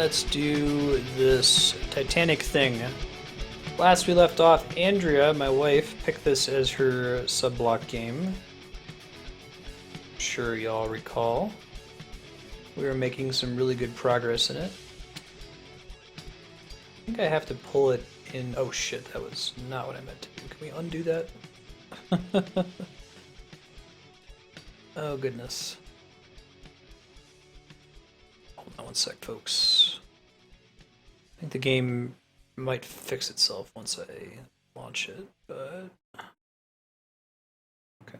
let's do this Titanic thing. Last we left off, Andrea, my wife, picked this as her sub-block game. I'm sure y'all recall. We were making some really good progress in it. I think I have to pull it in. Oh shit, that was not what I meant to do. Can we undo that? Oh goodness. Hold on one sec, folks. I think the game might fix itself once I launch it, but... Okay.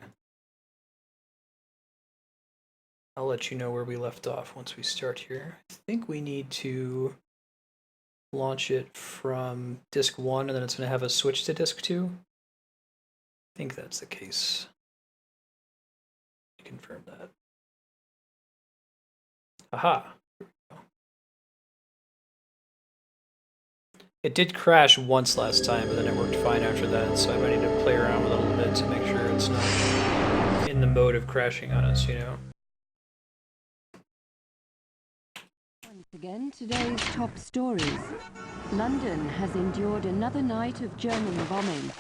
I'll let you know where we left off once we start here. I think we need to launch it from disk 1 and then it's going to have a switch to disk 2. I think that's the case. Confirm that. Aha! It did crash once last time, but then it worked fine after that, so I might need to play around with it a little bit to make sure it's not in the mode of crashing on us, you know? Once again, today's top stories. London has endured another night of German bombing.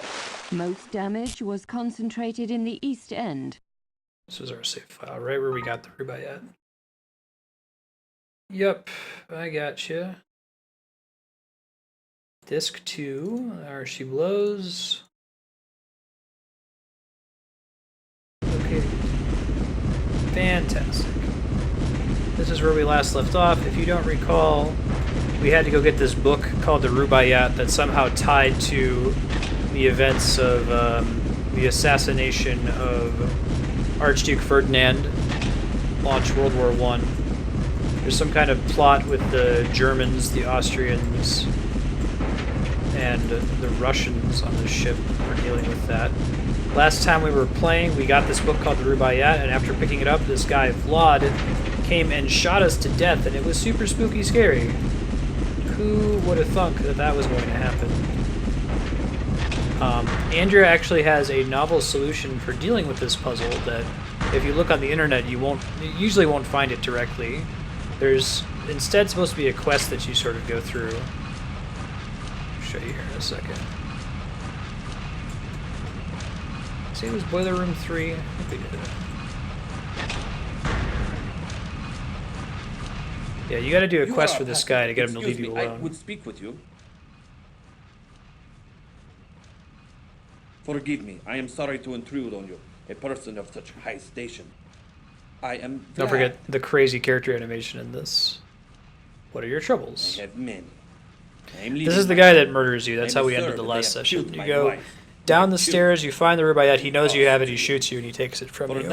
Most damage was concentrated in the East End. This is our save file, right where we got the Rubaiyat. Yep, I gotcha. Disk 2, there she blows. Okay. Fantastic. This is where we last left off. If you don't recall, we had to go get this book called the Rubaiyat that's somehow tied to the events of the assassination of Archduke Ferdinand, launched World War I. There's some kind of plot with the Germans, the Austrians, and the Russians on the ship are dealing with that. Last time we were playing, we got this book called the Rubaiyat, and after picking it up, this guy, Vlad, came and shot us to death, and it was super spooky scary. Who would have thunk that that was going to happen? Andrea actually has a novel solution for dealing with this puzzle that if you look on the internet you usually won't find it directly. There's instead supposed to be a quest that you sort of go through. I'll show you here in a second. See, it was Boiler Room 3. I think we did it. Yeah, you gotta do a quest for this guy to get him to leave you alone. I would speak with you. Forgive me, I am sorry to intrude on you, a person of such high station. I am Don't forget the crazy character animation in this. What are your troubles? I have many. This is the guy that murders you. That's how we ended the last session. You go down the stairs, you find the Rubaiyat, he knows you have it, he shoots you, and he takes it from you.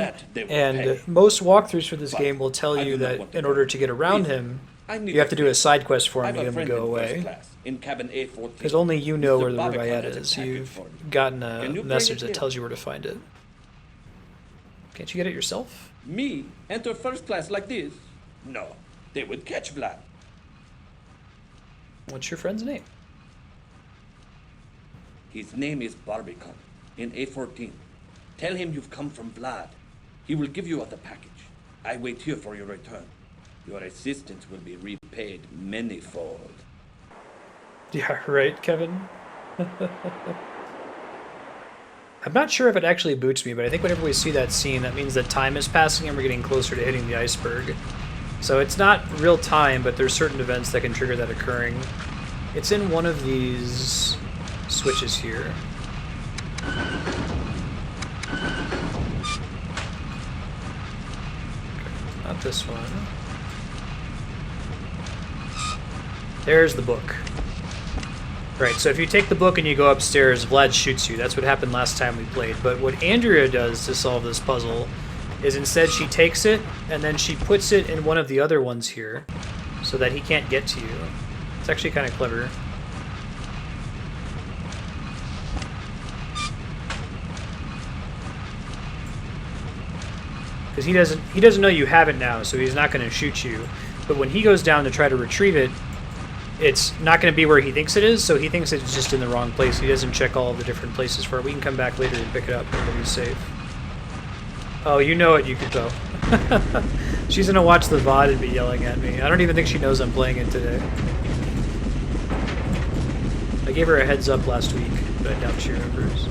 And most walkthroughs for this game will tell you that in order to get around him, you have to do a side quest for him to get him to go away. Because only you know where the Rubaiyat is. You've gotten a message that tells you where to find it. Can't you get it yourself? Me? Enter first class like this? No, they would catch Vlad. What's your friend's name? His name is Barbican, in A14. Tell him you've come from Vlad. He will give you the package. I wait here for your return. Your assistance will be repaid manyfold. Yeah, right, Kevin? I'm not sure if it actually boots me, but I think whenever we see that scene, that means that time is passing and we're getting closer to hitting the iceberg. So it's not real time, but there's certain events that can trigger that occurring. It's in one of these switches here. Not this one. There's the book. Right, so if you take the book and you go upstairs, Vlad shoots you. That's what happened last time we played. But what Andrea does to solve this puzzle is instead she takes it and then she puts it in one of the other ones here so that he can't get to you. It's actually kind of clever. Because he doesn't know you have it now, so he's not going to shoot you. But when he goes down to try to retrieve it, it's not going to be where he thinks it is, so he thinks it's just in the wrong place. He doesn't check all of the different places for it. We can come back later and pick it up and it'll be safe. Oh, you know it, Yukiko. She's gonna watch the VOD and be yelling at me. I don't even think she knows I'm playing it today. I gave her a heads up last week, but I doubt she remembers.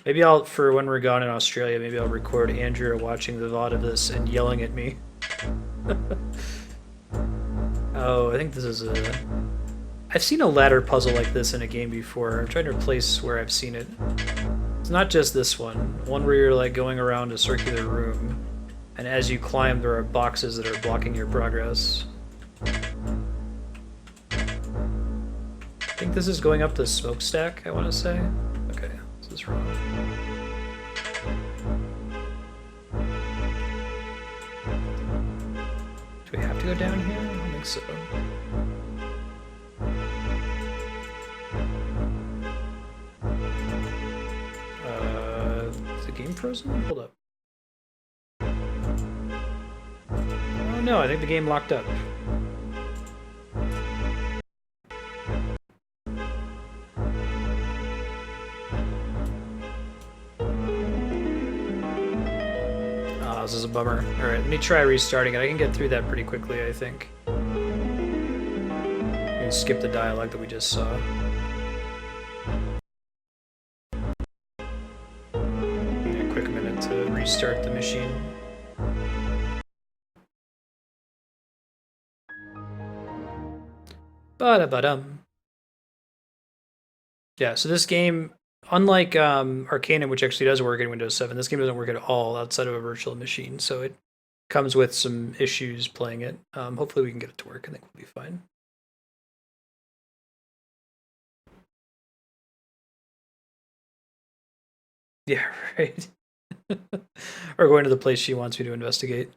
Maybe I'll, for when we're gone in Australia, maybe I'll record Andrea watching the VOD of this and yelling at me. Oh, I think this is a... I've seen a ladder puzzle like this in a game before. I'm trying to replace where I've seen it. It's not just this one. One where you're like going around a circular room, and as you climb there are boxes that are blocking your progress. I think this is going up the smokestack, I want to say. Okay, this is wrong. Do we have to go down here? I don't think so. Is the game frozen? Hold up. Oh no, I think the game locked up. Ah, this is a bummer. Alright, let me try restarting it. I can get through that pretty quickly, I think. You can skip the dialogue that we just saw. To restart the machine. Ba-da-ba-dum. Yeah, so this game, unlike Arcanum, which actually does work in Windows 7, this game doesn't work at all outside of a virtual machine, so it comes with some issues playing it. Hopefully we can get it to work. I think we'll be fine. Yeah, right. Or going to the place she wants me to investigate.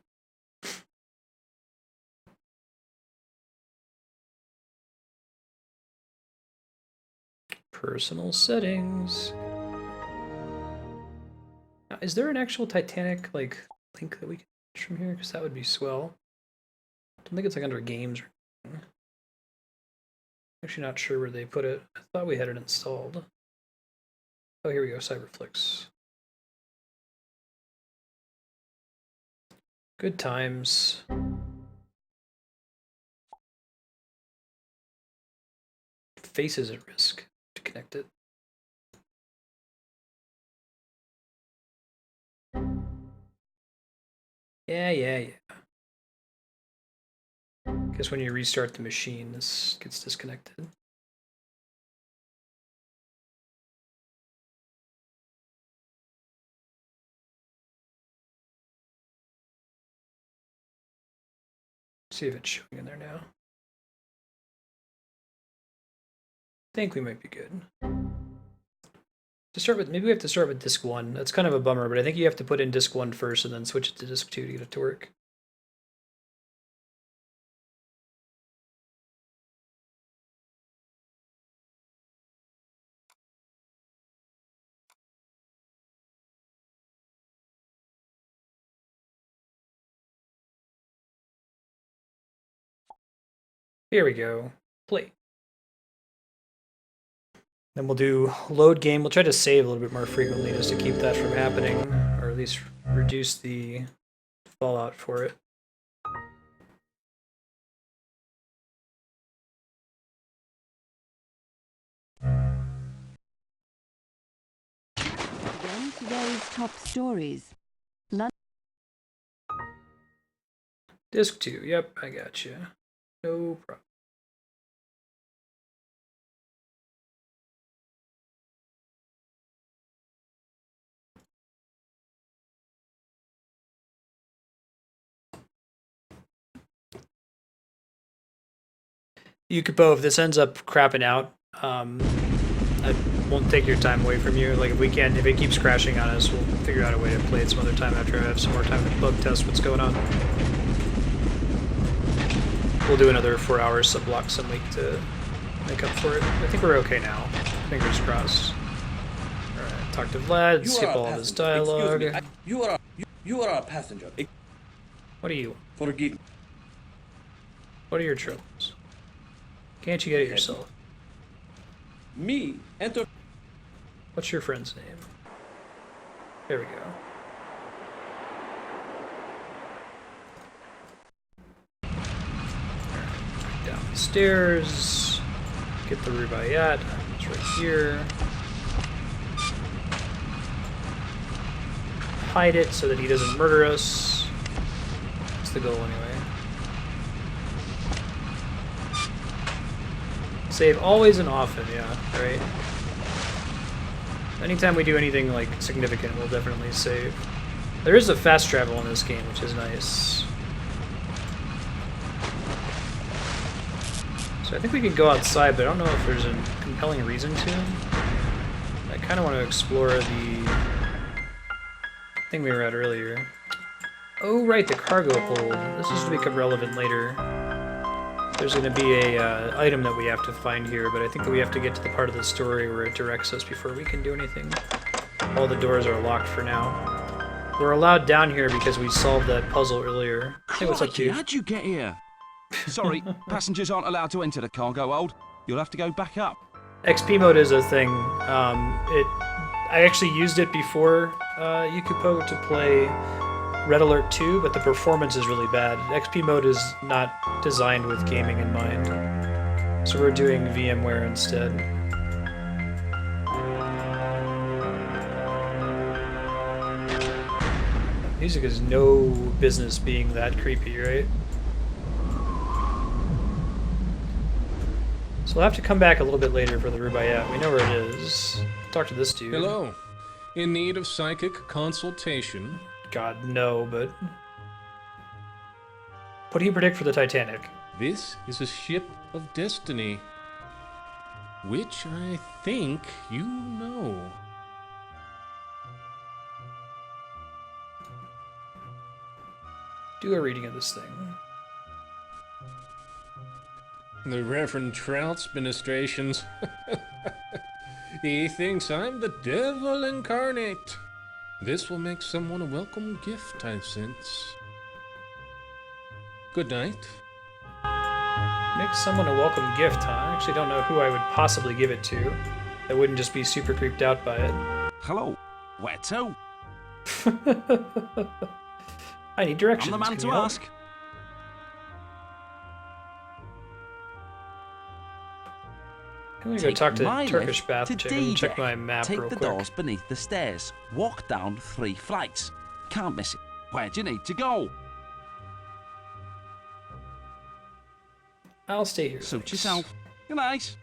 Personal settings. Now, is there an actual Titanic like link that we can watch from here? Because that would be swell. I don't think it's like under games or anything. Actually not sure where they put it. I thought we had it installed. Oh, here we go, Cyberflix. Good times. Faces at risk to connect it. Yeah. Guess when you restart the machine, this gets disconnected. See if it's showing in there now. I think we might be good. To start with, maybe we have to start with disk 1. That's kind of a bummer, but I think you have to put in disk 1 first and then switch it to disk 2 to get it to work. Here we go. Play. Then we'll do load game. We'll try to save a little bit more frequently just to keep that from happening, or at least reduce the fallout for it. Again, today's top stories. Disk 2. Yep, I got you. No problem. Yukipo, if this ends up crapping out, I won't take your time away from you. Like, if it keeps crashing on us, we'll figure out a way to play it some other time after I have some more time to bug test what's going on. We'll do another 4 hours sub-block some week to make up for it. I think we're okay now. Fingers crossed. Alright, talk to Vlad, skip all of his dialogue. Excuse me, you are a passenger. What are you? Forgive me. What are your troubles? Can't you get it yourself? Me enter. What's your friend's name? There we go. Down the stairs. Get the Rubaiyat. It's right here. Hide it so that he doesn't murder us. That's the goal anyway. Save always and often, yeah, right? Anytime we do anything like significant, we'll definitely save. There is a fast travel in this game, which is nice. So I think we can go outside, but I don't know if there's a compelling reason to. I kind of want to explore the thing we were at earlier. Oh right, the cargo hold. This is to become relevant later. There's going to be a item that we have to find here, but I think that we have to get to the part of the story where it directs us before we can do anything. All the doors are locked for now. We're allowed down here because we solved that puzzle earlier. Hey, what's up, dude? How'd you get here? Sorry, passengers aren't allowed to enter the cargo hold. You'll have to go back up. XP mode is a thing. I actually used it before Yukupo to play Red Alert 2, but the performance is really bad. XP mode is not designed with gaming in mind. So we're doing VMware instead. Music has no business being that creepy, right? So we'll have to come back a little bit later for the Rubaiyat. We know where it is. Talk to this dude. Hello. In need of psychic consultation? God, no, but... What do you predict for the Titanic? This is a ship of destiny, which I think you know. Do a reading of this thing. The Reverend Trout's ministrations. He thinks I'm the devil incarnate. This will make someone a welcome gift, I sense. Good night. Make someone a welcome gift, huh? I actually don't know who I would possibly give it to. I wouldn't just be super creeped out by it. Hello, where to? I need directions. I'm the man Can to you help? ask. I'm gonna go talk to my Turkish lift bath to chick. Let me check D-Deck. my map Take real the quick. doors beneath the stairs. Walk down 3 flights. Can't miss it. Where do you need to go? I'll stay here. Suit thanks. yourself. Good night.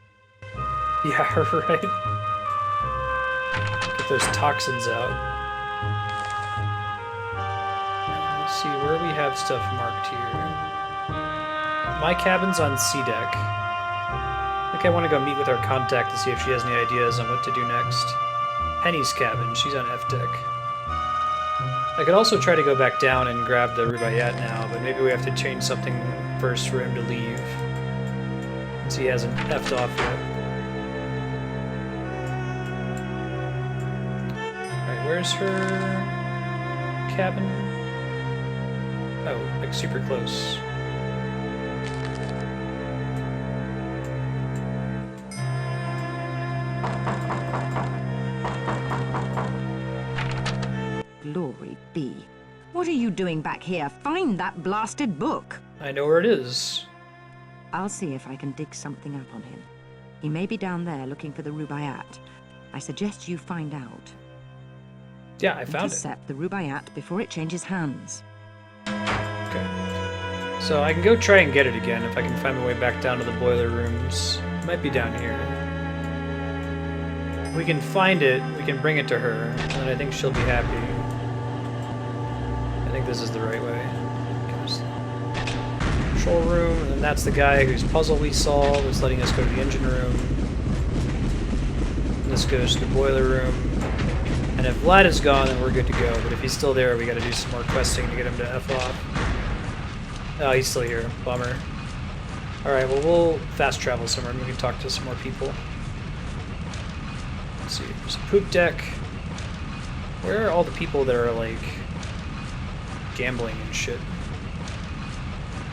Yeah, right. Get those toxins out. Let's see where we have stuff marked here. My cabin's on C deck. I think I want to go meet with our contact to see if she has any ideas on what to do next. Penny's cabin, she's on F deck. I could also try to go back down and grab the Rubaiyat now, but maybe we have to change something first for him to leave. Since he hasn't F'd off yet. Alright, where's her cabin? Oh, like super close. Glory be. What are you doing back here? Find that blasted book. I know where it is. I'll see if I can dig something up on him. He may be down there looking for the Rubaiyat. I suggest you find out. Yeah, I found it. Intercept the Rubaiyat before it changes hands. Okay. So I can go try and get it again if I can find my way back down to the boiler rooms. It might be down here. If we can find it, we can bring it to her, and I think she'll be happy. I think this is the right way. Control room, and then that's the guy whose puzzle we solved, who's letting us go to the engine room. And this goes to the boiler room. And if Vlad is gone, then we're good to go. But if he's still there, we gotta do some more questing to get him to F off. Oh, he's still here. Bummer. Alright, well, we'll fast travel somewhere and we can talk to some more people. Let's see, there's a poop deck. Where are all the people that are, like, gambling and shit?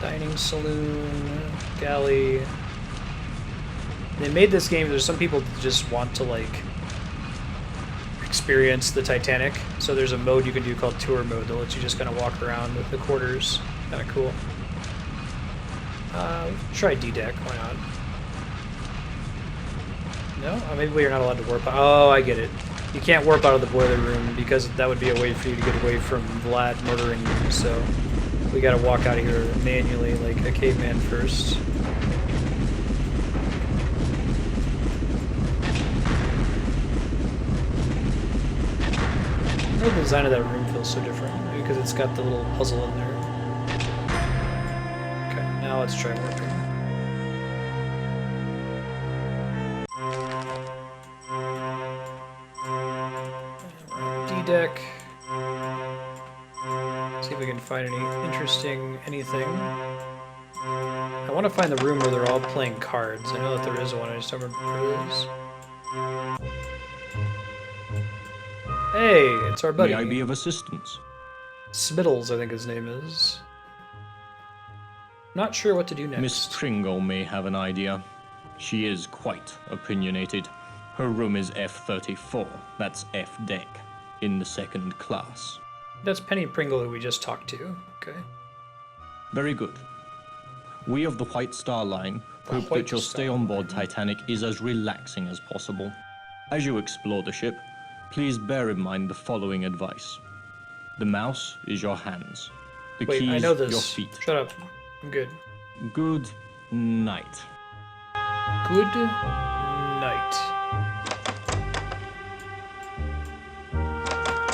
Dining saloon, galley. They made this game, there's some people that just want to, like, experience the Titanic. So there's a mode you can do called tour mode that lets you just kind of walk around the quarters. Kind of cool. Try D-deck, why not? No? Oh, maybe you're not allowed to warp out. Oh, I get it. You can't warp out of the boiler room because that would be a way for you to get away from Vlad murdering you, so we gotta walk out of here manually like a caveman first. The design of that room feels so different because it's got the little puzzle in there. Okay, now let's try warping. D-deck. See if we can find any interesting anything. I want to find the room where they're all playing cards. I know that there is one, I just don't remember where it is. Hey, it's our buddy. May I be of assistance? Smiddles, I think his name is. Not sure what to do next. Miss Pringle may have an idea. She is quite opinionated. Her room is F34, that's F deck, in the second class. That's Penny Pringle who we just talked to. Okay. Very good. We of the White Star Line hope that your stay on board Titanic is as relaxing as possible. As you explore the ship, please bear in mind the following advice. The mouse is your hands. The Wait, keys I know this. your feet. Shut up. I'm good. Good night. Good night.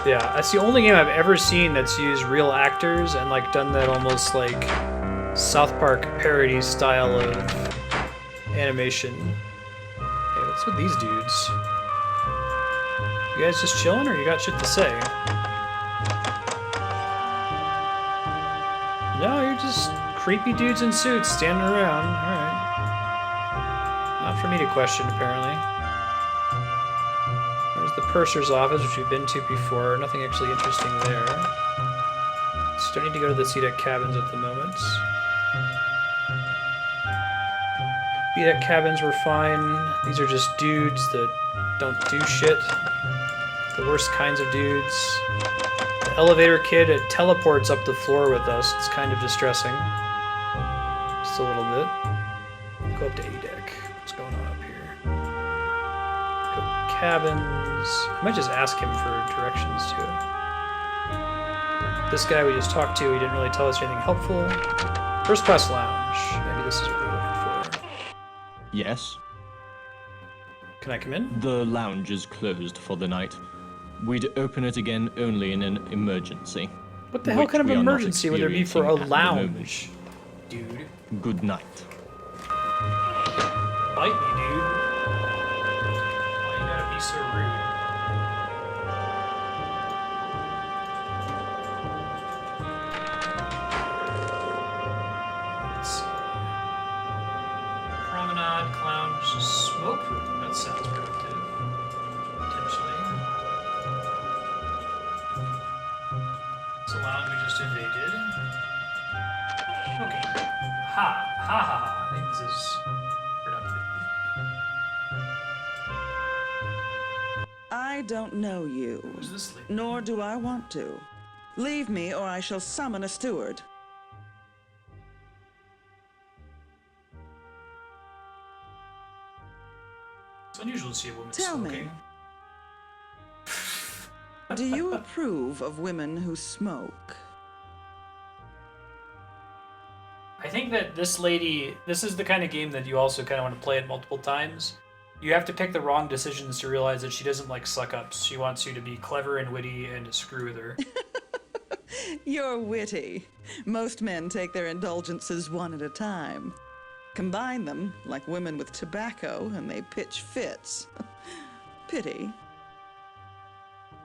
Yeah, that's the only game I've ever seen that's used real actors and like done that almost like South Park parody style of animation. Hey, what's with these dudes? You guys just chilling or you got shit to say? No, you're just creepy dudes in suits standing around. Alright. Not for me to question, apparently. There's the purser's office, which we've been to before. Nothing actually interesting there. So don't need to go to the C-deck cabins at the moment. B-deck cabins were fine. These are just dudes that don't do shit. The worst kinds of dudes. The elevator kid teleports up the floor with us. It's kind of distressing. Just a little bit. Go up to A-deck. What's going on up here? Go to cabins. I might just ask him for directions too. This guy we just talked to, he didn't really tell us anything helpful. First class lounge. Maybe this is what we're looking for. Yes? Can I come in? The lounge is closed for the night. We'd open it again only in an emergency. What the hell kind of which we are not emergency would there be for a experiencing at the moment. lounge? Dude. Good night. Bite me, dude. Why you gotta be so rude? Let's see. Promenade, lounge, smoke room. That sounds productive. Potentially. It's a lounge we just invaded. Okay. Ha! Ha ha ha. I think this is productive. I don't know you, Who's this lady? nor do I want to. Leave me or I shall summon a steward. It's unusual to see a woman Tell me. smoking. Do you approve of women who smoke? I think that this lady, this is the kind of game that you also kind of want to play it multiple times. You have to pick the wrong decisions to realize that she doesn't like suck-ups. She wants you to be clever and witty and to screw with her. You're witty. Most men take their indulgences one at a time. Combine them, like women with tobacco, and they pitch fits. Pity.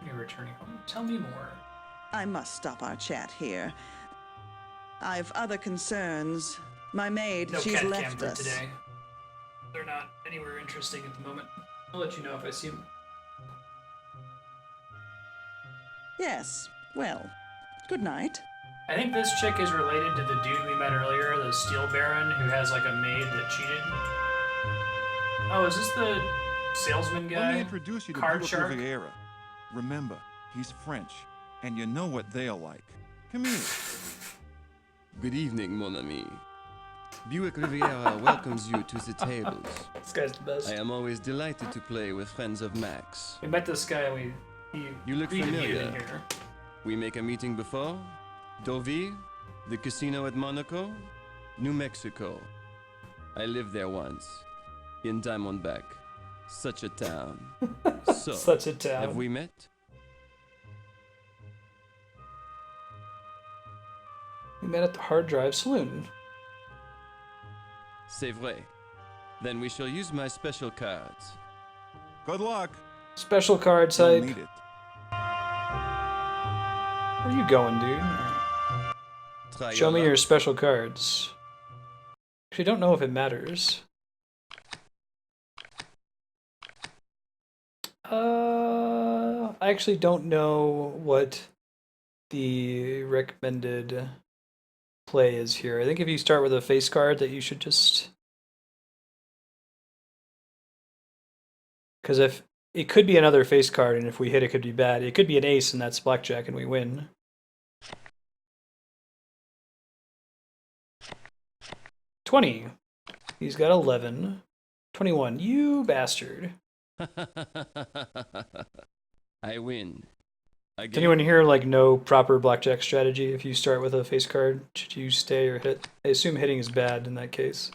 You're returning home. Tell me more. I must stop our chat here. I've other concerns. My maid, No she's cat cam left for us. today. They're not anywhere interesting at the moment. I'll let you know if I see them. Yes, well, good night. I think this chick is related to the dude we met earlier, the Steel Baron, who has like a maid that cheated. Oh, is this the salesman Let me guy? introduce you to Card beautiful Shark? Vieira. Remember, he's French, and you know what they're like. Come here. Good evening, mon ami. Buick Riviera welcomes you to the tables. This guy's the best. I am always delighted to play with friends of Max. We met this guy and You look greeted you familiar. in here. We make a meeting before? Deauville? The casino at Monaco? New Mexico. I lived there once. In Diamondback. Such a town. So, Such a town. have we met? We met at the Hard Drive Saloon. C'est vrai. Then we shall use my special cards. Good luck. Special card You'll type. need it. Where you going, dude? Try Show me luck. your special cards. Actually, don't know if it matters. I actually don't know what the recommended play is here. I think if you start with a face card that you should just... Because if it could be another face card, and if we hit it could be bad. It could be an ace and that's blackjack and we win. $20. He's got 11. 21. You bastard. I win. Again. Does anyone here like know proper blackjack strategy? If you start with a face card, should you stay or hit? I assume hitting is bad in that case.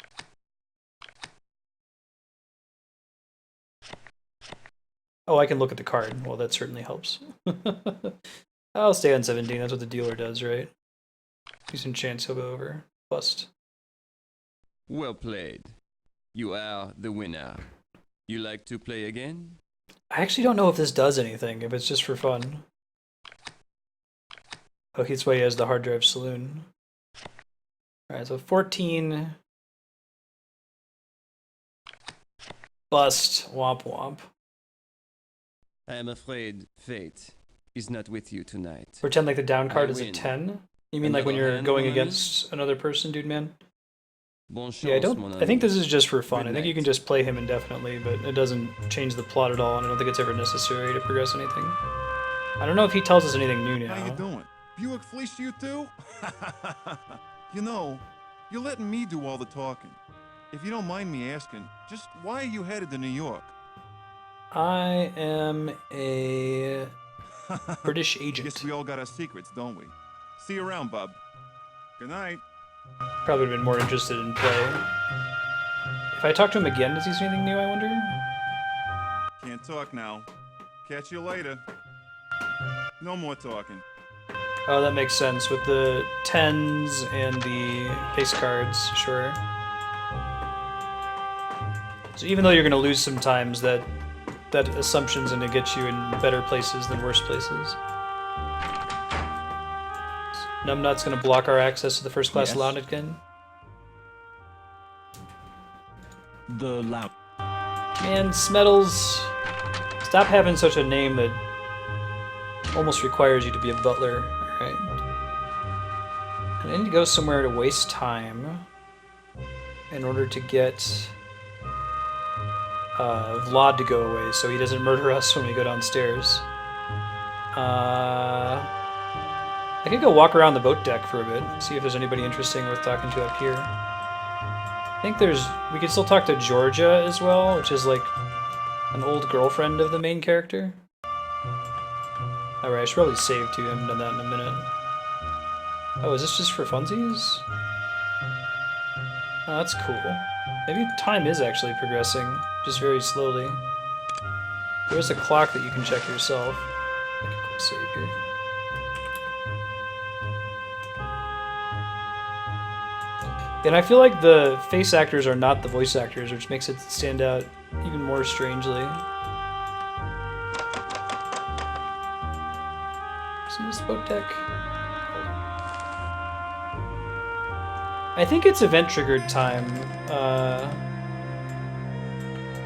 Oh, I can look at the card. Well, that certainly helps. I'll stay on 17. That's what the dealer does, right? Decent chance he'll go over. Bust. Well played. You are the winner. You like to play again? I actually don't know if this does anything, if it's just for fun. Oh, that's why he has the hard drive saloon. Alright, so 14. Bust. Womp womp. I am afraid fate is not with you tonight. Pretend like the down card I is a win. 10? You mean like when Another you're hand, going mon ami? against another person, dude man? Bon chance, Yeah, mon I ami. think this is just for fun. Good I think you night. can just play him indefinitely, but it doesn't change the plot at all, and I don't think it's ever necessary to progress anything. I don't know if he tells us anything new now. How you doing? Buick fleeced you too? You know, you're letting me do all the talking. If you don't mind me asking, just why are you headed to New York? I am a British agent. Guess we all got our secrets, don't we? See you around, bub. Good night. Probably been more interested in play. If I talk to him again, does he say anything new, I wonder? Can't talk now. Catch you later. No more talking. Oh, that makes sense. With the 10s and the face cards, sure. So even though you're going to lose sometimes, that assumption's going to get you in better places than worse places. Numbnut's going to block our access to the first class Yes. lounge again. The loud. Man, Smeddles, stop having such a name that almost requires you to be a butler. Alright. I need to go somewhere to waste time in order to get Vlad to go away so he doesn't murder us when we go downstairs. I could go walk around the boat deck for a bit, see if there's anybody interesting worth talking to up here. I think we could still talk to Georgia as well, which is like an old girlfriend of the main character. Alright, I should probably save too, I haven't done that in a minute. Oh, is this just for funsies? Oh, that's cool. Maybe time is actually progressing, just very slowly. There's a clock that you can check yourself. Make a quick save here. And I feel like the face actors are not the voice actors, which makes it stand out even more strangely. See this boat deck? I think it's event triggered time,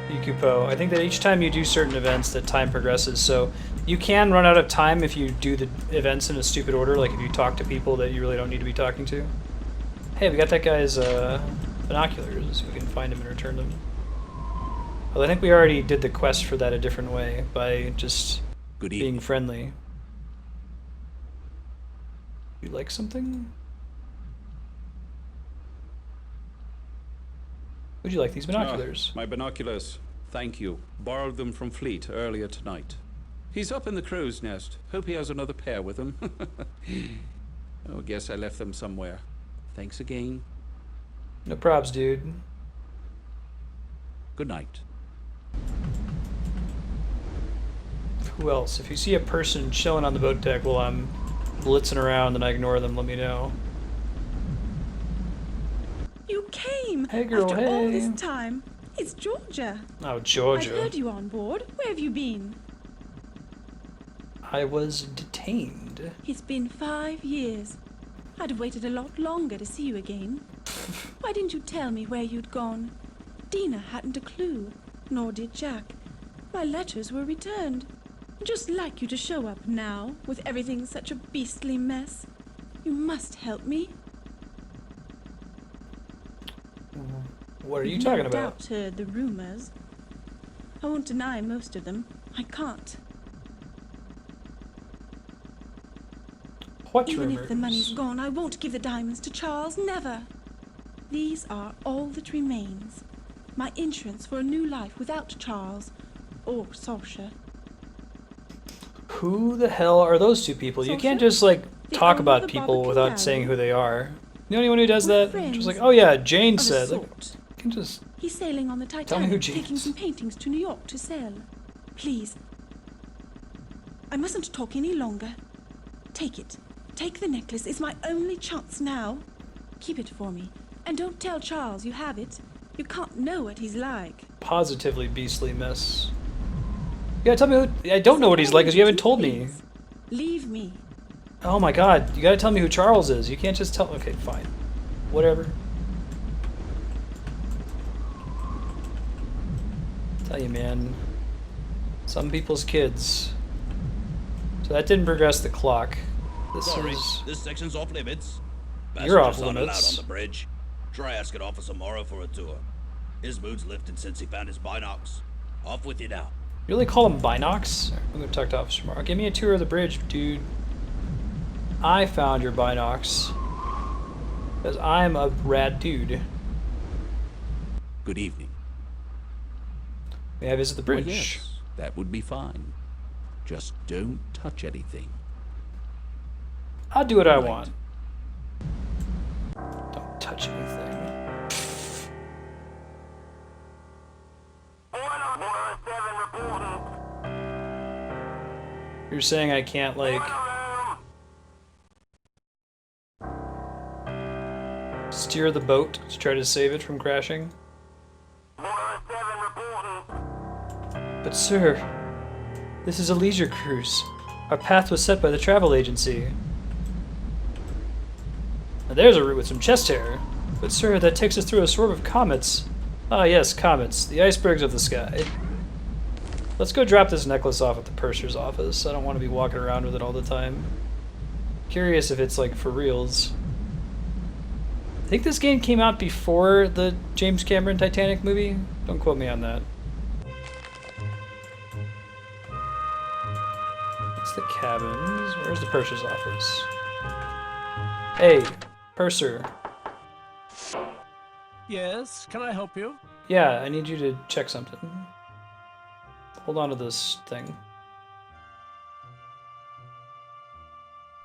Yukupo. I think that each time you do certain events that time progresses, so you can run out of time if you do the events in a stupid order, like if you talk to people that you really don't need to be talking to. Hey, we got that guy's binoculars. We can find him and return them. Well, I think we already did the quest for that a different way by just Good being evening. friendly. You like something? Would you like these binoculars? My binoculars. Thank you. Borrowed them from Fleet earlier tonight. He's up in the crow's nest. Hope he has another pair with him. Oh, guess I left them somewhere. Thanks again. No probs, dude. Good night. Who else? If you see a person chilling on the boat deck while I'm blitzing around and I ignore them, let me know. You came! Hey, girl, after hey. all this time. It's Georgia. Oh, Georgia. I've heard you on board. Where have you been? I was detained. It's been 5 years. I'd have waited a lot longer to see you again. Why didn't you tell me where you'd gone? Dina hadn't a clue, nor did Jack. My letters were returned. Just like you to show up now, with everything such a beastly mess. You must help me. What are you You've talking no about? doubt heard the rumors. I won't deny most of them. I can't. What Even rumors? if the money's gone, I won't give the diamonds to Charles. Never. These are all that remains. My insurance for a new life without Charles or Saoirse. Who the hell are those two people? You can't just like talk about people without saying who they are. You know anyone who does that? Just like, oh yeah, Jane said. Like, you can just. He's sailing on the Tell me who Titanic, Jane taking is. some paintings to New York to sell. Please. I mustn't talk any longer. Take it. Take the necklace. It's my only chance now. Keep it for me. And don't tell Charles you have it. You can't know what he's like. Positively beastly mess. You gotta tell me who. I don't know what he's like because you haven't told me. Leave me. Oh my god, you gotta tell me who Charles is. You can't just tell. Okay, fine. Whatever. Tell you, man. Some people's kids. So that didn't progress the clock. Sorry, this section's off limits. You're off Passengers aren't allowed limits. on the bridge. Try asking Officer Morrow for a tour. His mood's lifted since he found his binocs. Off with you now. You really call them binocs? I'm gonna talk to Officer Morrow. Give me a tour of the bridge, dude. I found your binocs. Because I'm a rad dude. Good evening. May I visit the bridge? Oh, yes, that would be fine. Just don't touch anything. I'll do what I Right. want. Don't touch anything. You're saying I can't, like... steer the boat to try to save it from crashing? But sir, this is a leisure cruise. Our path was set by the travel agency. Now there's a route with some chest hair. But sir, that takes us through a swarm of comets. Ah yes, comets, the icebergs of the sky. Let's go drop this necklace off at the purser's office. I don't want to be walking around with it all the time. Curious if it's like for reals. I think this game came out before the James Cameron Titanic movie. Don't quote me on that. It's the cabins. Where's the purser's office? Hey, purser. Yes, can I help you? Yeah, I need you to check something. Hold on to this thing.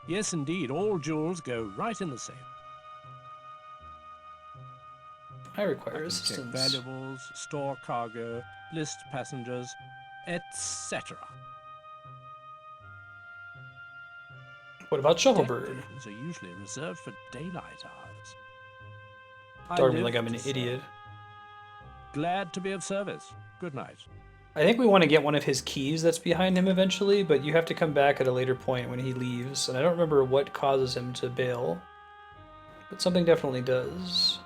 Yes, indeed. All jewels go right in the safe. I require I can assistance. check valuables, store cargo, list passengers, etc. What about Deck Shufflebird? dinnings are usually reserved for daylight hours. I Talking live like I'm an to serve. idiot. Glad to be of service. Good night. I think we want to get one of his keys that's behind him eventually, but you have to come back at a later point when he leaves, and I don't remember what causes him to bail. But something definitely does.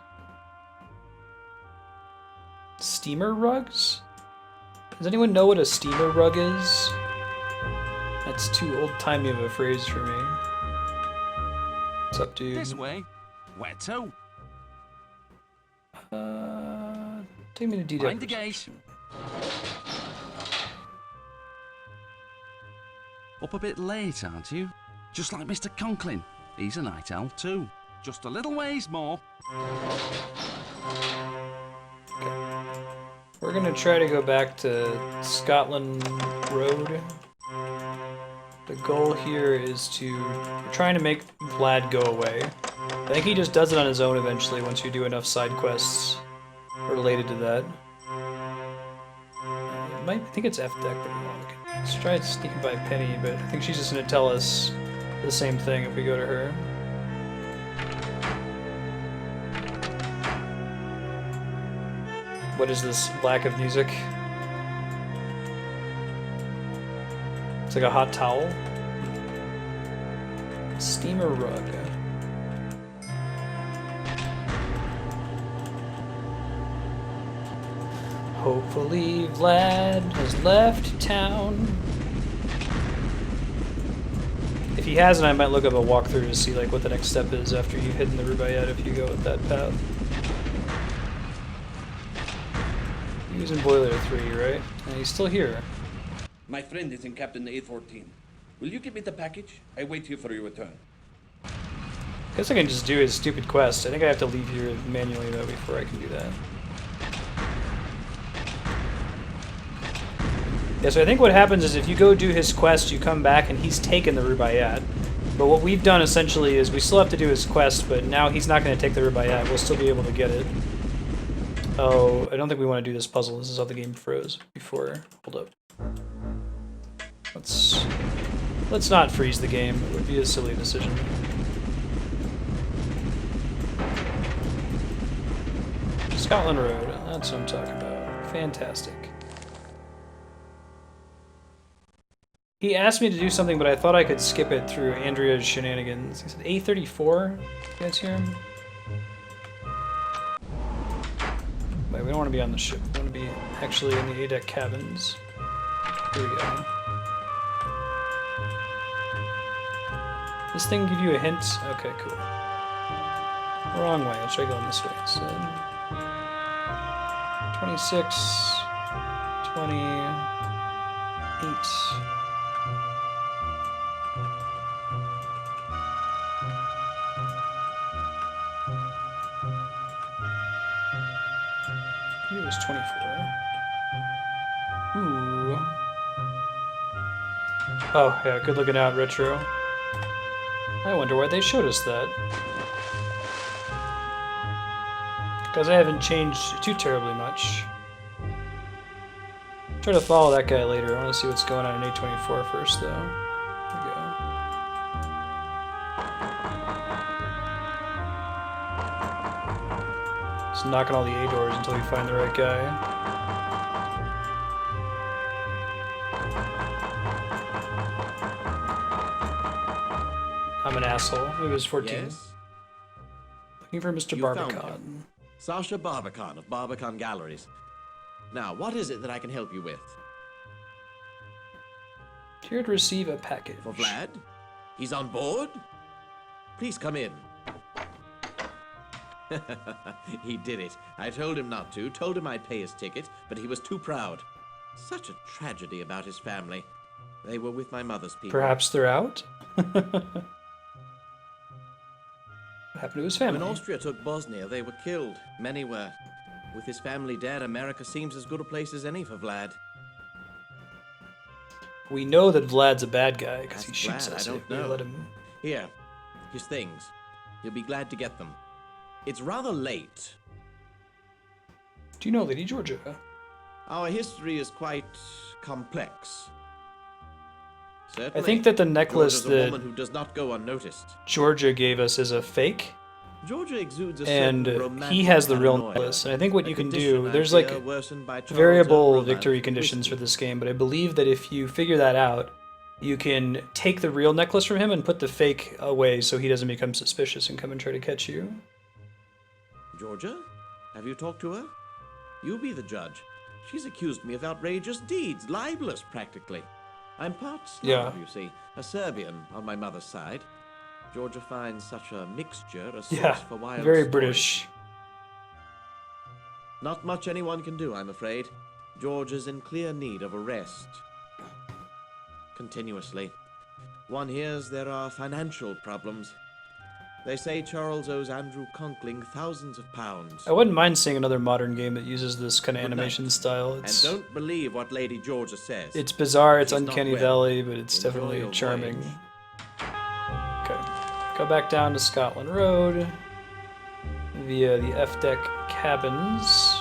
Steamer rugs? Does anyone know what a steamer rug is? That's too old-timey of a phrase for me. What's up, dude? This way. Where to? Take me to DW. Mind the gate. Up a bit late, aren't you? Just like Mr. Conklin. He's a night owl too. Just a little ways more. We're gonna try to go back to Scotland Road. The goal here is we're trying to make Vlad go away. I think he just does it on his own eventually once you do enough side quests related to that. I think it's F deck that we want to look at. Let's try sneaking by Penny, but I think she's just gonna tell us the same thing if we go to her. What is this lack of music? It's like a hot towel. Steamer rug. Hopefully Vlad has left town. If he hasn't, I might look up a walkthrough to see like what the next step is after you've hidden the Rubaiyat if you go with that path. Using Boiler 3, right? And he's still here. My friend is in Captain 814. Will you give me the package? I wait here for your return. Guess I can just do his stupid quest. I think I have to leave here manually though before I can do that. Yeah, so I think what happens is if you go do his quest, you come back and he's taken the Rubaiyat. But what we've done essentially is we still have to do his quest, but now he's not going to take the Rubaiyat. We'll still be able to get it. Oh, I don't think we want to do this puzzle. This is how the game froze before. Hold up. Let's not freeze the game. It would be a silly decision. Scotland Road. That's what I'm talking about. Fantastic. He asked me to do something, but I thought I could skip it through Andrea's shenanigans. He said A34. You guys hear him? Wait, we don't want to be on the ship. We want to be actually in the A-deck cabins. Here we go. This thing give you a hint? Okay, cool. Wrong way. I'll try going this way. So 26, 28. It was 24. Ooh. Oh, yeah, good looking out, Retro. I wonder why they showed us that. Because I haven't changed too terribly much. Try to follow that guy later. I want to see what's going on in A24 first, though. There we go. Just knocking all the A doors until we find the right guy. I'm an asshole. It was 14. Yes? Looking for Mr. You Barbican. found him. Sasha Barbican of Barbican Galleries. Now, what is it that I can help you with? Here to receive a package. For Vlad? He's on board? Please come in. He did it. I told him not to, told him I'd pay his ticket, but he was too proud. Such a tragedy about his family. They were with my mother's people. Perhaps they're out? What happened to his family? When Austria took Bosnia, they were killed. Many were. With his family dead, America seems as good a place as any for Vlad. We know that Vlad's a bad guy because he Ask shoots Vlad, us I don't if we know. let him. Here, his things. You'll be glad to get them. It's rather late. Do you know Lady Georgia? Our history is quite complex. Certainly. I think that the necklace Georgia's a that woman who does not go unnoticed. Georgia gave us is a fake. Georgia exudes a And certain romantic he has the real paranoia, necklace. And I think what a you can condition, do, I there's fear, like worsened by Charles' variable romance victory with conditions for whiskey. this game, but I believe that if you figure that out, you can take the real necklace from him and put the fake away so he doesn't become suspicious and come and try to catch you. Georgia? Have you talked to her? You be the judge. She's accused me of outrageous deeds, libelous practically. I'm part Slav, Yeah. you see, a Serbian on my mother's side. Georgia finds such a mixture a source Yeah, for wild very stories. British. Not much anyone can do, I'm afraid. Georgia's in clear need of a rest. Continuously. One hears there are financial problems. They say Charles owes Andrew Conkling thousands of pounds. I wouldn't mind seeing another modern game that uses this kind of Good animation night. style. And don't believe what Lady Georgia says. It's bizarre, it's She's not uncanny well. valley, but it's Enjoy definitely your charming. voyage. Okay. Go back down to Scotland Road via the F-deck cabins.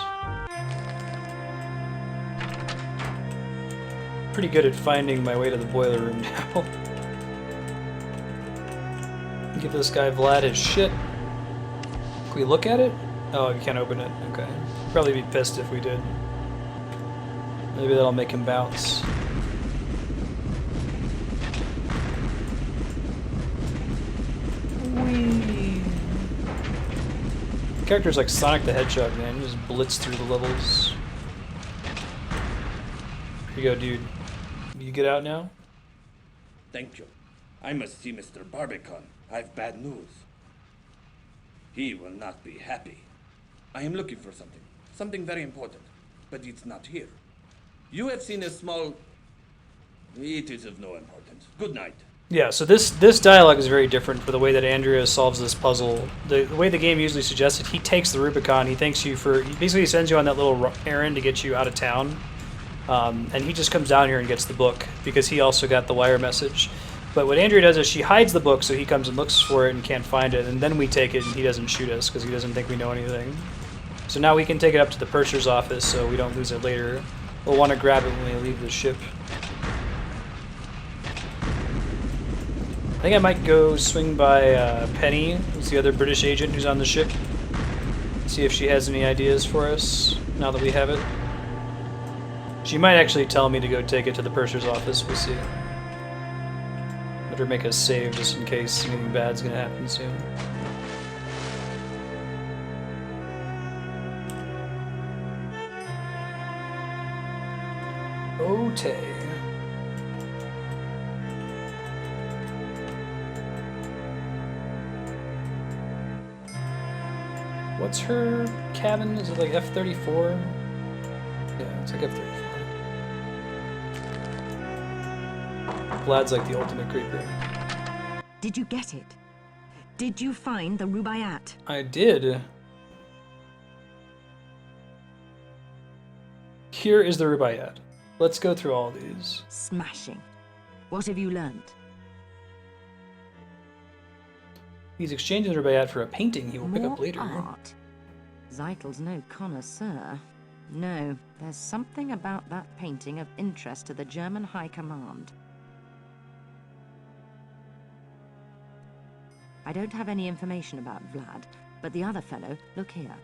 Pretty good at finding my way to the boiler room now. Give this guy Vlad his shit. Can we look at it? Oh, we can't open it. Okay. Probably be pissed if we did. Maybe that'll make him bounce. Whee! Character's like Sonic the Hedgehog, man. You just blitz through the levels. Here you go, dude. You get out now? Thank you. I must see Mr. Barbican. I've bad news. He will not be happy. I am looking for something. Something very important. But it's not here. You have seen a small... It is of no importance. Good night. Yeah, so this dialogue is very different for the way that Andrea solves this puzzle. The way the game usually suggests it, he takes the Rubicon, he thanks you for... He basically sends you on that little errand to get you out of town. And he just comes down here and gets the book, because he also got the wire message. But what Andrea does is she hides the book, so he comes and looks for it and can't find it, and then we take it and he doesn't shoot us, because he doesn't think we know anything. So now we can take it up to the purser's office so we don't lose it later. We'll want to grab it when we leave the ship. I think I might go swing by Penny, who's the other British agent who's on the ship. See if she has any ideas for us, now that we have it. She might actually tell me to go take it to the purser's office, we'll see. Better make a save just in case anything bad's gonna happen soon. Okay. What's her cabin? Is it like F-34? Yeah, it's like F-34. Vlad's like the ultimate creeper. Did you get it? Did you find the Rubaiyat? I did. Here is the Rubaiyat. Let's go through all these. Smashing. What have you learned? He's exchanging the Rubaiyat for a painting he will pick up later. Art. Zeitel's no connoisseur. No, there's something about that painting of interest to the German High Command. I don't have any information about Vlad, but the other fellow, look here.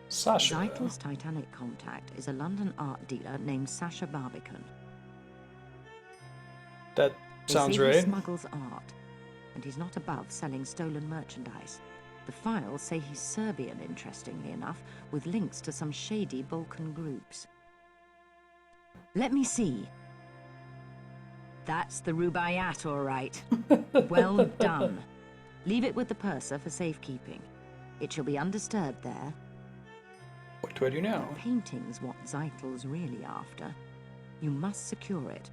Sasha. Zeitel's Titanic contact is a London art dealer named Sasha Barbican. That sounds They say he right. smuggles art, and he's not above selling stolen merchandise. The files say he's Serbian, interestingly enough, with links to some shady Balkan groups. Let me see. That's the Rubaiyat, all right. Well done. Leave it with the purser for safekeeping. It shall be undisturbed there. What do I do now? The painting's what Zeitel's really after. You must secure it.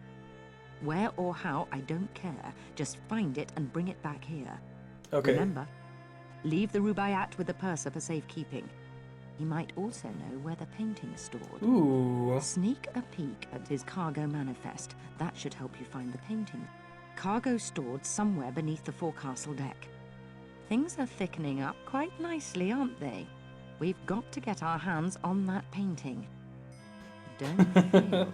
Where or how, I don't care. Just find it and bring it back here. Okay. Remember, leave the Rubaiyat with the purser for safekeeping. He might also know where the painting's stored. Ooh. Sneak a peek at his cargo manifest. That should help you find the painting. Cargo stored somewhere beneath the forecastle deck. Things are thickening up quite nicely, aren't they? We've got to get our hands on that painting. Don't fail.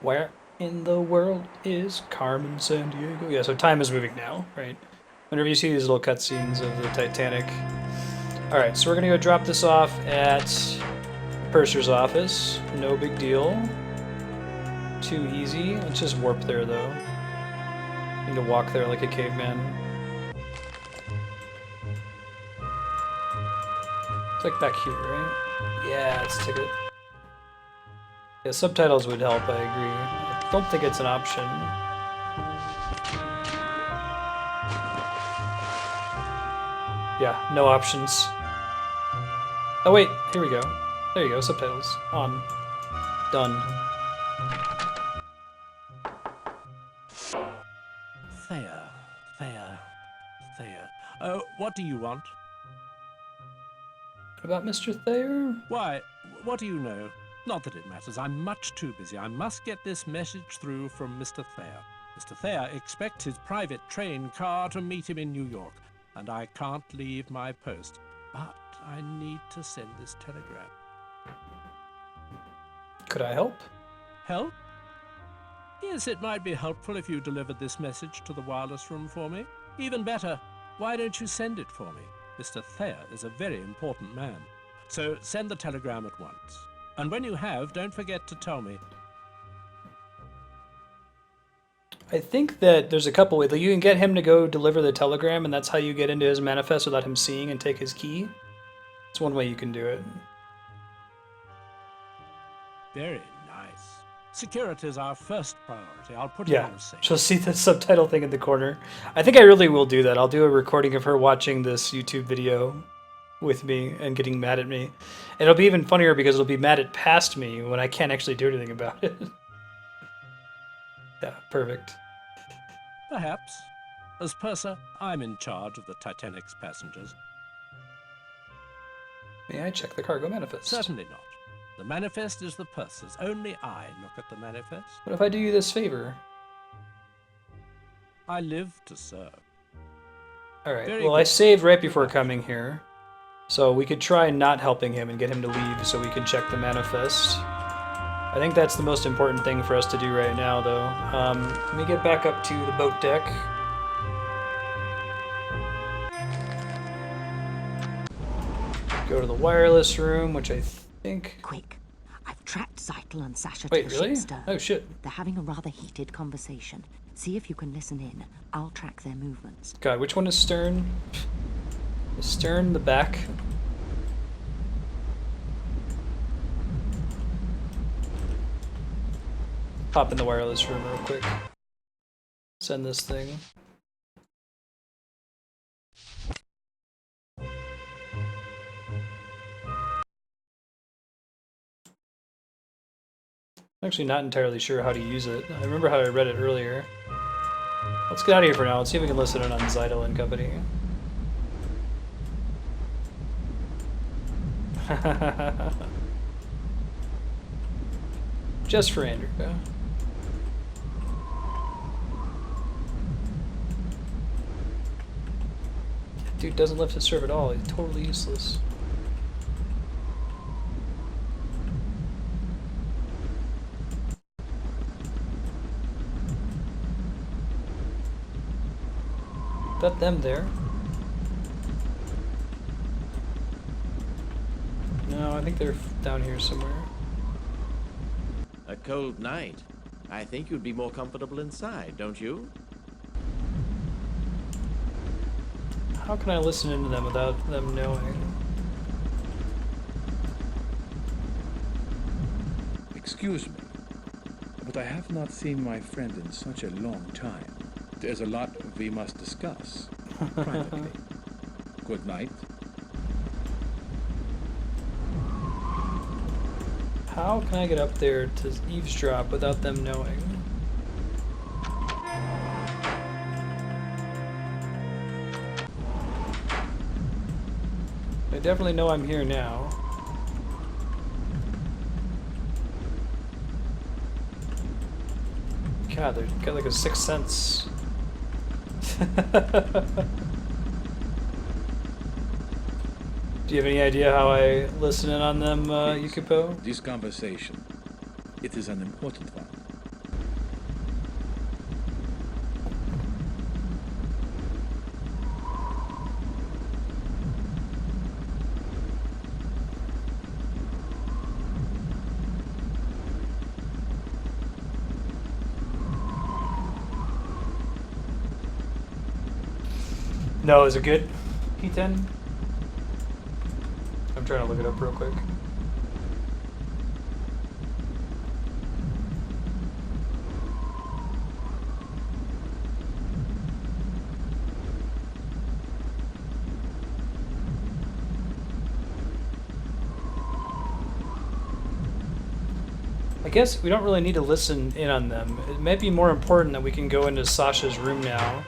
Where in the world is Carmen Sandiego? Yeah, so time is moving now, right? Whenever you see these little cutscenes of the Titanic. Alright, so we're gonna go drop this off at Purser's office. No big deal. Too easy. Let's just warp there, though. Need to walk there like a caveman. It's like back here, right? Yeah, let's take it. Yeah, subtitles would help, I agree. I don't think it's an option. Yeah, no options. Oh wait, here we go. There you go, subtitles. On. Done. Thea, What do you want? About Mr. Thayer? Why, what do you know? Not that it matters. I'm much too busy. I must get this message through from Mr. Thayer. Mr. Thayer expects his private train car to meet him in New York, and I can't leave my post. But I need to send this telegram. Could I help? Help? Yes, it might be helpful if you delivered this message to the wireless room for me. Even better, why don't you send it for me? Mr. Thayer is a very important man. So send the telegram at once. And when you have, don't forget to tell me. I think that there's a couple ways. Like, you can get him to go deliver the telegram, and that's how you get into his manifest without him seeing and take his key. It's one way you can do it. Very nice. Security is our first priority. I'll put it Yeah, on safe. she'll see the subtitle thing in the corner. I think I really will do that. I'll do a recording of her watching this YouTube video with me and getting mad at me. And it'll be even funnier because it'll be mad at past me when I can't actually do anything about it. Yeah, perfect. Perhaps. As purser, I'm in charge of the Titanic's passengers. May I check the cargo manifest? Certainly not. The manifest is the purser's. Only I look at the manifest. What if I do you this favor? I live to serve. Alright, Very well, good. I saved right before coming here. So we could try not helping him and get him to leave so we can check the manifest. I think that's the most important thing for us to do right now, though. Let me get back up to the boat deck. Go to the wireless room, which I think... Quick. I've tracked Zeitel and Sasha Wait, to the really? ship's stern. Oh, shit. They're having a rather heated conversation. See if you can listen in. I'll track their movements. God, which one is stern? Is stern the back? Pop in the wireless room real quick. Send this thing. I'm actually not entirely sure how to use it. I remember how I read it earlier. Let's get out of here for now. Let's see if we can listen in on Zeitel and company. Just for Andrea. Dude doesn't lift his serve at all. He's totally useless. Got them there. No, I think they're down here somewhere. A cold night. I think you'd be more comfortable inside, don't you? How can I listen into them without them knowing? Excuse me, but I have not seen my friend in such a long time. There's a lot we must discuss privately. Good night. How can I get up there to eavesdrop without them knowing? They definitely know I'm here now. God, they've got like a sixth sense. Do you have any idea how I listen in on them, Yukipo? This conversation, it is an important one. No, is it good? P10? I'm trying to look it up real quick. I guess we don't really need to listen in on them. It might be more important that we can go into Sasha's room now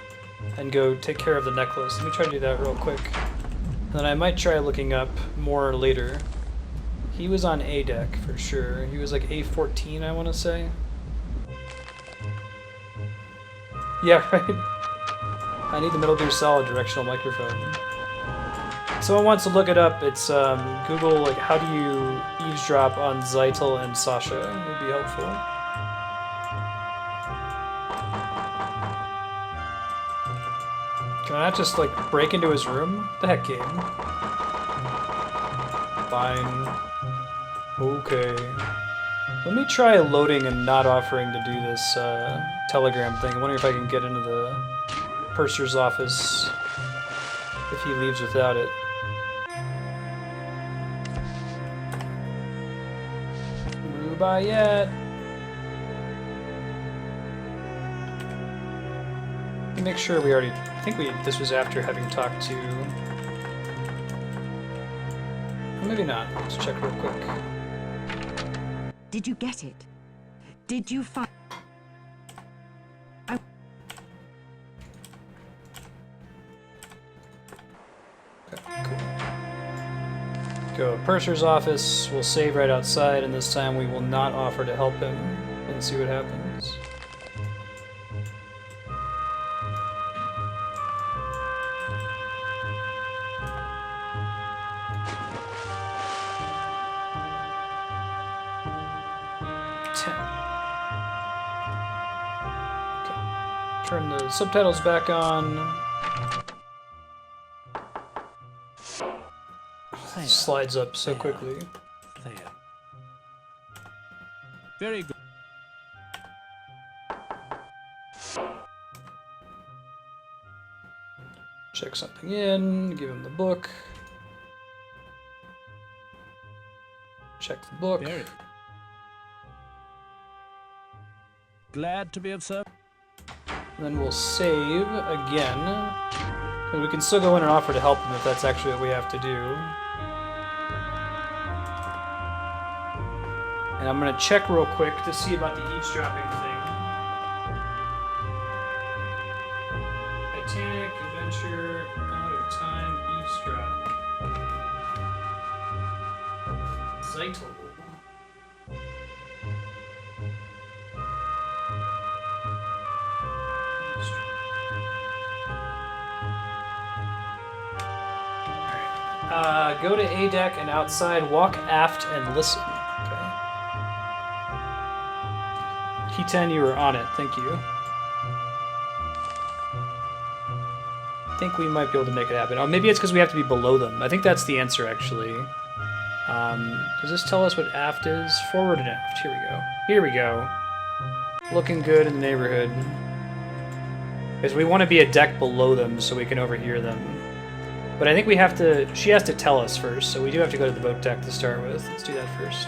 and go take care of the necklace. Let me try to do that real quick. And then I might try looking up more later. He was on A deck for sure. He was like A14, I want to say. Yeah, right. I need the Metal Gear Solid directional microphone. Someone wants to look it up. It's Google, like, how do you eavesdrop on Zeitel and Sasha? It would be helpful. Can I not just, like, break into his room? What the heck, game? Fine. Okay. Let me try loading and not offering to do this telegram thing. I'm wondering if I can get into the purser's office if he leaves without it. Rubaiyat. Let me make sure we already. I think this was after having talked to. Or maybe not. Let's check real quick. Did you get it? Did you find... Go to purser's office, we'll save right outside, and this time we will not offer to help him, and see what happens. Okay. Turn the subtitles back on. Slides up so quickly. There. Very good. Check something in, give him the book. Check the book. Very. Glad to be of service. Then we'll save again. And we can still go in and offer to help him if that's actually what we have to do. And I'm gonna check real quick to see about the eavesdropping thing. Titanic, adventure, out of time, eavesdrop. Zeitel. Alright. Go to A deck and outside, walk aft and listen. T10, you were on it. Thank you. I think we might be able to make it happen. Oh, maybe it's because we have to be below them. I think that's the answer, actually. Does this tell us what aft is? Forward and aft. Here we go. Here we go. Looking good in the neighborhood. Because we want to be a deck below them so we can overhear them. But I think we have to... She has to tell us first, so we do have to go to the boat deck to start with. Let's do that first.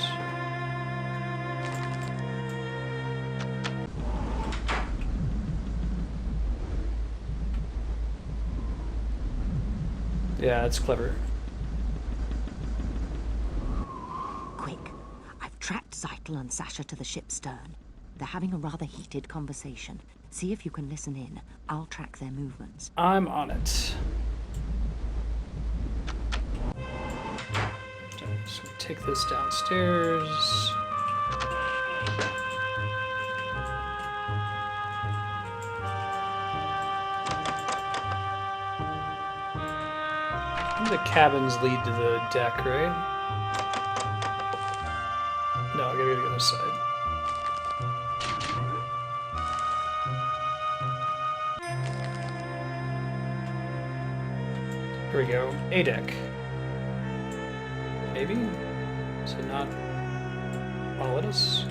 Yeah, that's clever. Quick. I've tracked Zeitel and Sasha to the ship's stern. They're having a rather heated conversation. See if you can listen in. I'll track their movements. I'm on it. So we take this downstairs. The cabins lead to the deck, right? No, I gotta go to the other side. Here we go. A deck. Maybe? Is it not? Wanna let us?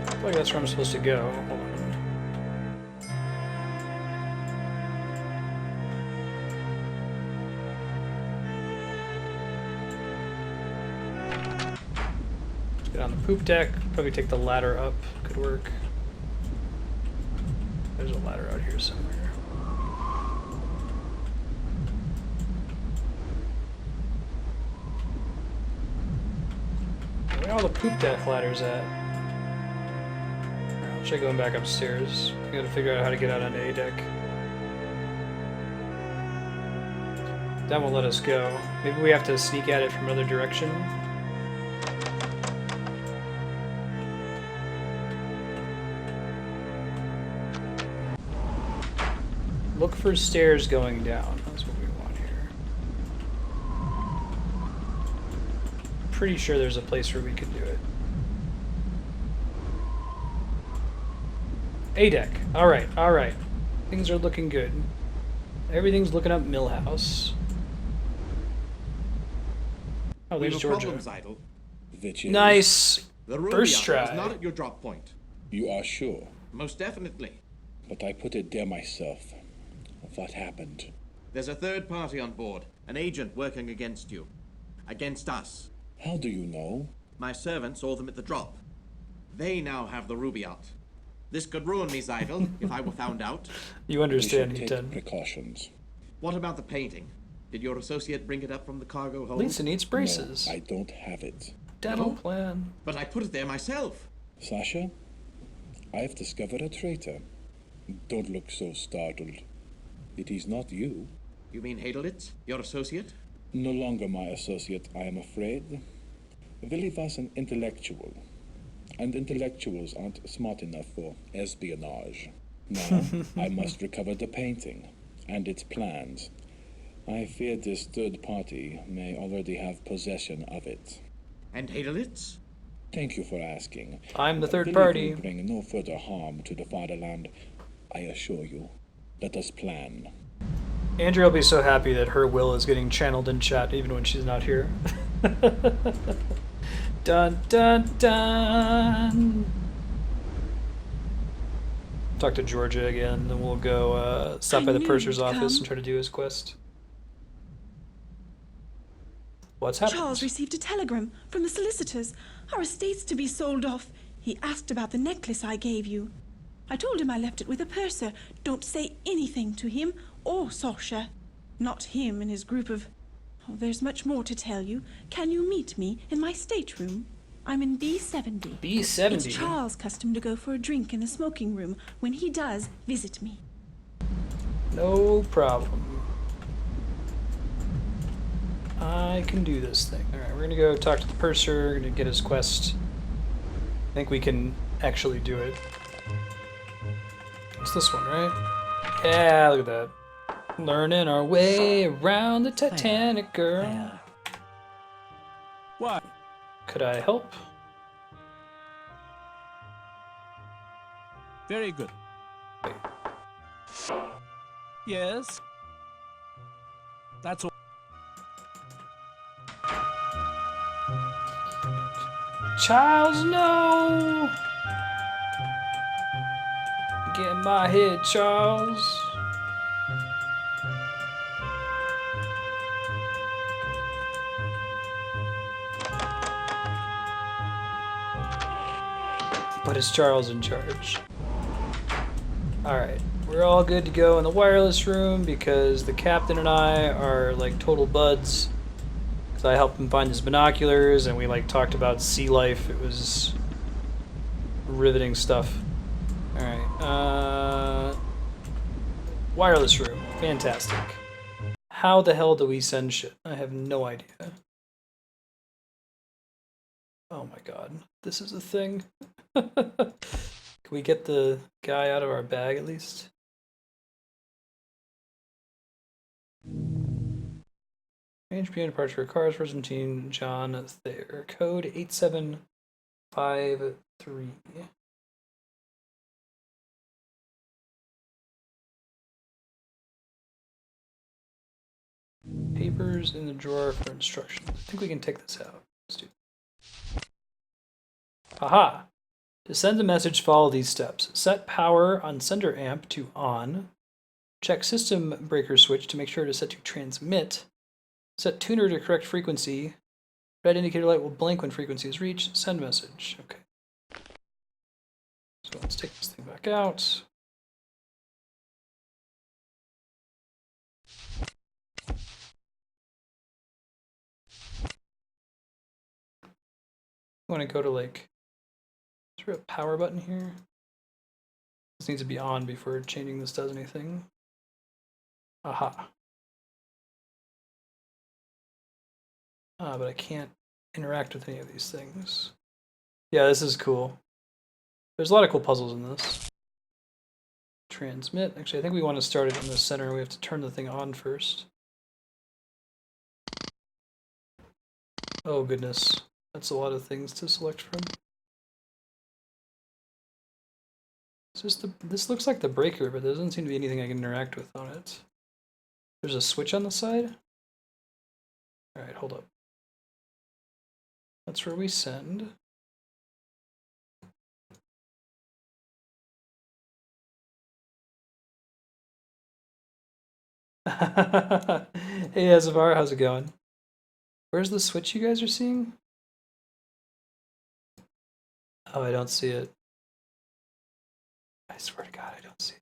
I feel like that's where I'm supposed to go. Hold on. Let's get on the poop deck. Probably take the ladder up. Could work. There's a ladder out here somewhere. Where are all the poop deck ladders at? I'll try going back upstairs. I gotta figure out how to get out on A deck. That won't let us go. Maybe we have to sneak at it from another direction. Look for stairs going down. That's what we want here. Pretty sure there's a place where we could do it. A deck. Alright, alright. Things are looking good. Everything's looking up Millhouse. Oh, there's Georgia. Problems, Idle. Nice. The First Rubaiyat try. is not at your drop point. You are sure? Most definitely. But I put it there myself. What happened? There's a third party on board, an agent working against you. Against us. How do you know? My servant saw them at the drop. They now have the Rubaiyat. This could ruin me, Zeidel, if I were found out. You understand, We should Ethan. take precautions. What about the painting? Did your associate bring it up from the cargo hold? Lisa needs braces. No, I don't have it. Dental plan. But I put it there myself. Sasha, I've discovered a traitor. Don't look so startled. It is not you. You mean Hadelitz, your associate? No longer my associate, I am afraid. Willy was an intellectual. And intellectuals aren't smart enough for espionage. Now, I must recover the painting and its plans. I fear this third party may already have possession of it. And Hadelitz? Thank you for asking. I'm the third Willy party. will bring no further harm to the fatherland, I assure you. Let us plan. Andrea will be so happy that her will is getting channeled in chat even when she's not here. Dun dun dun. Talk to Georgia again, then we'll go stop by the knew purser's you'd office come. and try to do his quest. What's happening? Charles received a telegram from the solicitors. Our estate's to be sold off. He asked about the necklace I gave you. I told him I left it with a purser. Don't say anything to him or Sasha. Not him and his group of... Oh, there's much more to tell you. Can you meet me in my stateroom? I'm in B70. B70? It's Charles' custom to go for a drink in the smoking room. When he does, visit me. No problem. I can do this thing. Alright, we're gonna go talk to the purser, we're gonna get his quest. I think we can actually do it. It's this one, right? Yeah, look at that. Learning our way around the Titanic, girl. What? Could I help? Very good. Yes? That's all. Charles, no! Get in my head, Charles. But is Charles in charge? Alright, we're all good to go in the wireless room because the captain and I are like total buds. Because I helped him find his binoculars and we like talked about sea life. It was riveting stuff. Alright, wireless room. Fantastic. How the hell do we send shit? I have no idea. Oh my god. This is a thing. Can we get the guy out of our bag at least? Range beyond departure cars, Argentine, John Thayer. Code 8753. Papers in the drawer for instructions. I think we can take this out. Let's do it. Aha! To send a message, follow these steps. Set power on sender amp to on. Check system breaker switch to make sure to set to transmit. Set tuner to correct frequency. Red indicator light will blink when frequency is reached. Send message. Okay. So let's take this thing back out. want to go to like, is there a power button here? This needs to be on before changing this does anything. Aha. But I can't interact with any of these things. Yeah, this is cool. There's a lot of cool puzzles in this. Transmit. Actually, I think we want to start it in the center. We have to turn the thing on first. Oh goodness. That's a lot of things to select from. This looks like the breaker, but there doesn't seem to be anything I can interact with on it. There's a switch on the side? Alright, hold up. That's where we send. Hey Azavar, how's it going? Where's the switch you guys are seeing? Oh, I don't see it. I swear to God, I don't see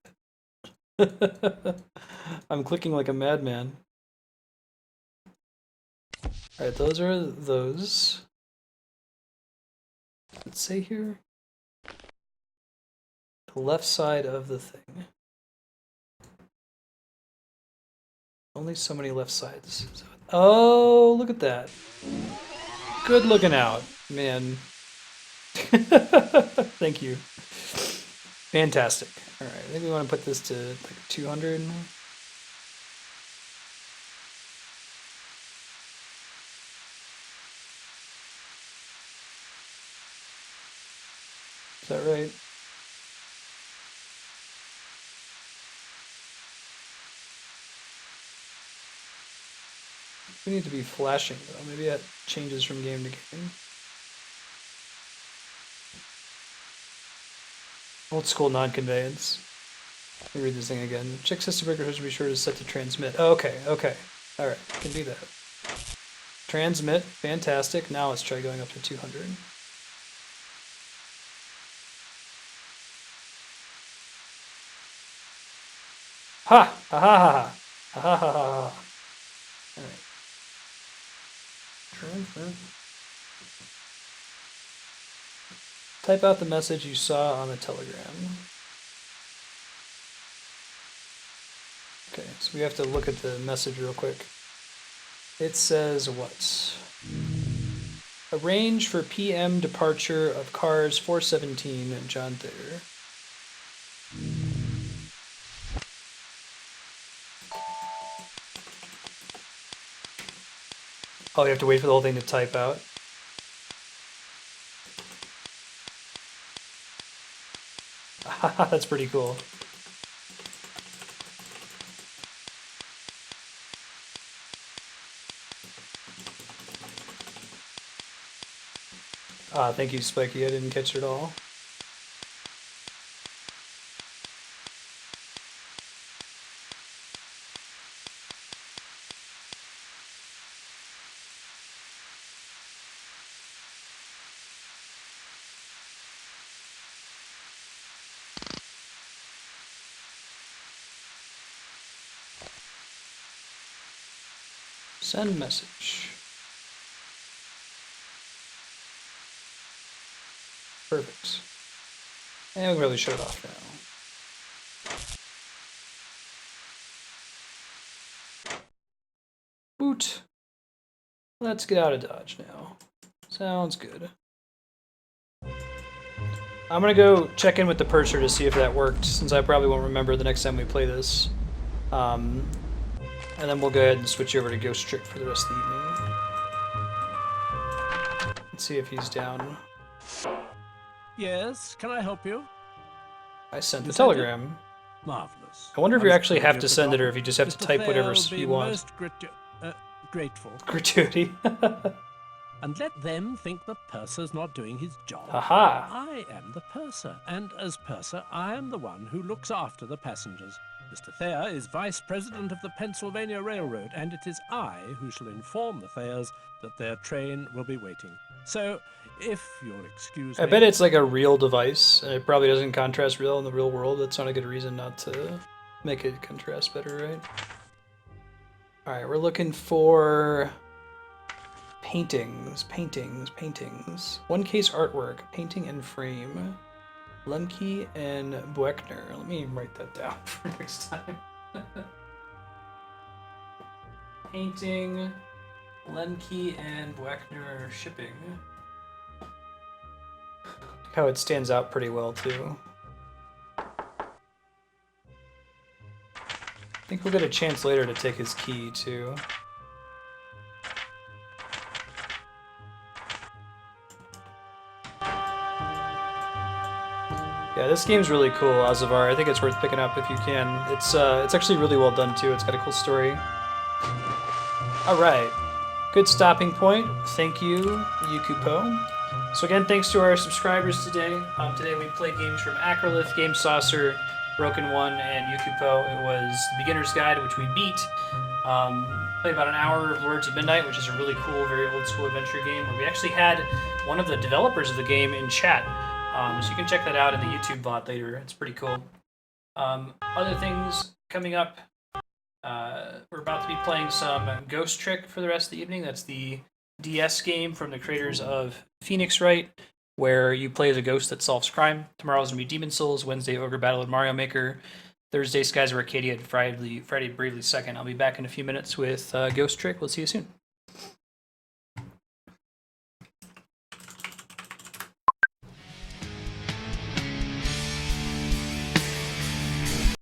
it. I'm clicking like a madman. Alright, those are those. Let's say here. The left side of the thing. Only so many left sides. Oh, look at that. Good looking out, man. Thank you. Fantastic. Alright, I think we want to put this to like 200. Is that right? We need to be flashing though. Maybe that changes from game to game. Old school non-conveyance. Let me read this thing again. Check system breaker should be sure to set to transmit. Oh, okay, okay. Alright, can do that. Transmit, fantastic. Now let's try going up to 200. Ha! Ha ha ha! Ha ha ha ha! Alright. Transmit. Type out the message you saw on the telegram. Okay, so we have to look at the message real quick. It says what? Arrange for PM departure of cars 417 and John Thayer. Oh, you have to wait for the whole thing to type out. That's pretty cool. Thank you, Spiky. I didn't catch it all. Send message. Perfect. And we really shut it off now. Boot. Let's get out of Dodge now. Sounds good. I'm gonna go check in with the purser to see if that worked, since I probably won't remember the next time we play this. And then we'll go ahead and switch over to Ghost Trick for the rest of the evening. Let's see if he's down. Yes, can I help you? I sent the telegram. Marvelous. I wonder if you actually have to send it or if you just have to type whatever you want. Most grateful. Gratuity. And let them think the purser's not doing his job. Aha! I am the purser, and as purser, I am the one who looks after the passengers. Mr. Thayer is vice president of the Pennsylvania Railroad, and it is I who shall inform the Thayers that their train will be waiting. So, if you'll excuse me... I bet it's like a real device, and it probably doesn't contrast real in the real world. That's not a good reason not to make it contrast better, right? Alright, we're looking for... Paintings, paintings, paintings. One case artwork, painting and frame. Lemke and Buechner. Let me write that down for next time. Painting, Lemke and Buechner shipping. How it stands out pretty well too. I think we'll get a chance later to take his key too. Yeah, this game's really cool, Azavar. I think it's worth picking up if you can. It's actually really well done too. It's got a cool story. All right, good stopping point. Thank you, Yukupo. So again, thanks to our subscribers today. Today we played games from Acrolith, Game Saucer, Broken One, and Yukupo. It was the Beginner's Guide, which we beat. Played about an hour of Lords of Midnight, which is a really cool, very old school adventure game, where we actually had one of the developers of the game in chat. So you can check that out in the YouTube VOD later. It's pretty cool. Other things coming up. We're about to be playing some Ghost Trick for the rest of the evening. That's the DS game from the creators of Phoenix Wright, where you play as a ghost that solves crime. Tomorrow's going to be Demon Souls, Wednesday Ogre Battle with Mario Maker, Thursday Skies of Arcadia, and Friday Bravely Second. I'll be back in a few minutes with Ghost Trick. We'll see you soon.